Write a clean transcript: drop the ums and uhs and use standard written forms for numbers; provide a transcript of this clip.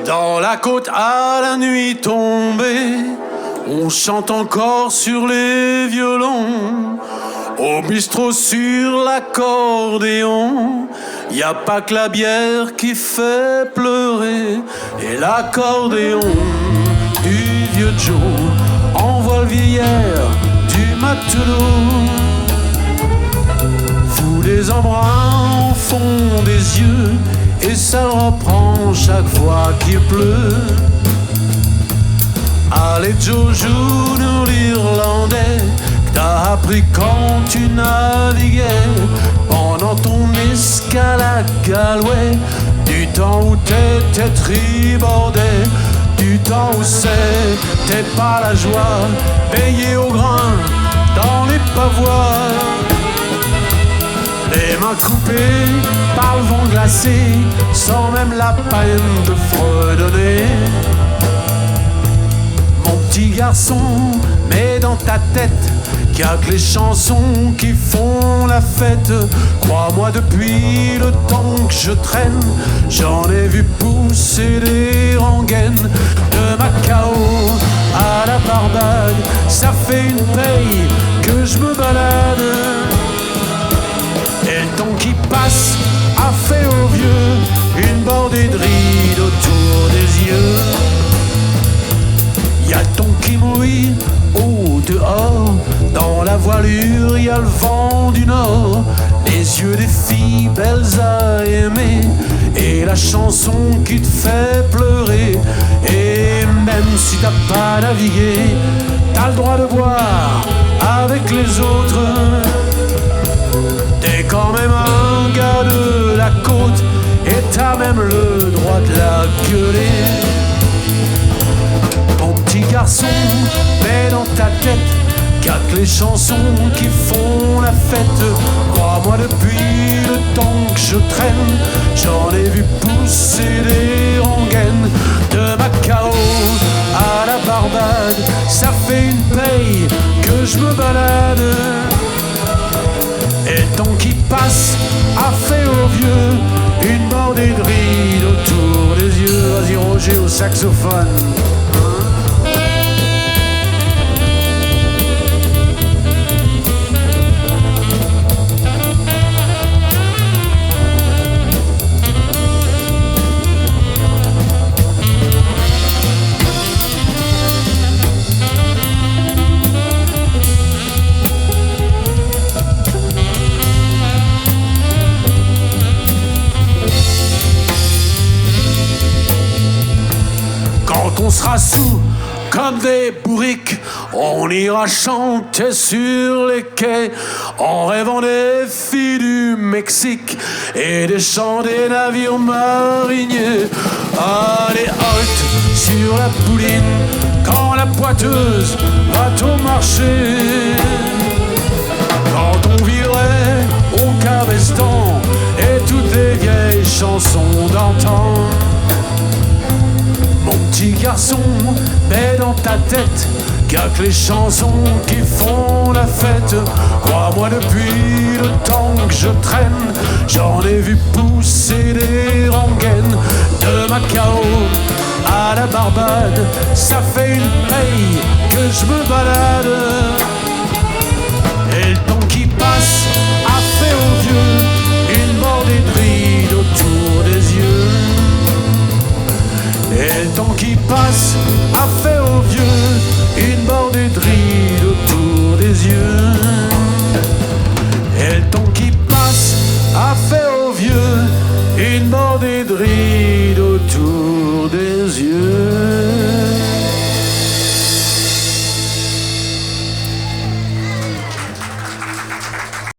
Dans la côte à la nuit tombée, on chante encore sur les violons. Au bistrot sur l'accordéon, y a pas que la bière qui fait pleurer. Et l'accordéon du vieux Joe envoie le vieillard du matelot. Fous des embruns au fond des yeux, et ça reprend chaque fois qu'il pleut. Allez Joe, joue-nous l'Irlandais que t'as appris quand tu naviguais pendant ton escale à Galway, du temps où t'étais tribordais, du temps où c'était pas la joie, payé au grain dans les pavois. Les mains coupées par le vent glacé, sans même la peine de fredonner. Mon petit garçon, mets dans ta tête qu'il y a que les chansons qui font la fête. Crois-moi, depuis le temps que je traîne, j'en ai vu pousser des rengaines. De Macao à la Barbade, ça fait une paye que je me balade. Et le temps qui passe a fait aux vieux une bordée de rides autour des yeux. Y'a le ton qui mouille au dehors, dans la voilure y'a le vent du nord, les yeux des filles belles à aimer, et la chanson qui te fait pleurer. Et même si t'as pas navigué, t'as le droit de boire avec les autres. T'es quand même un gars de la côte, et t'as même le droit de la gueuler. Mon petit garçon, mets dans ta tête qu'il y a que les chansons qui font la fête. Crois-moi, depuis le temps que je traîne, j'en ai vu pousser des rengaines. De Macao à la Barbade, ça fait une paye que je me balade. Et le temps qui passe a fait aux vieux une bordée de rides autour des yeux. Vas-y Roger au saxophone. Quand on sera sous comme des bourriques, on ira chanter sur les quais en rêvant des filles du Mexique et des chants des navires mariniers. Allez halte sur la pouline quand la poiteuse va au marché. Quand on virait au cabestan et toutes les vieilles chansons d'antan. Mon petit garçon, mets dans ta tête qu'il y a que les chansons qui font la fête. Crois-moi, depuis le temps que je traîne, j'en ai vu pousser des rengaines. De Macao à la Barbade, ça fait une paye que je me balade. Et le temps qui passe a fait aux vieux une bordée de rides autour des yeux. Et le temps qui passe a fait aux vieux une bordée de rides autour des yeux. Et le temps qui passe a fait aux vieux une bordée de rides autour des yeux.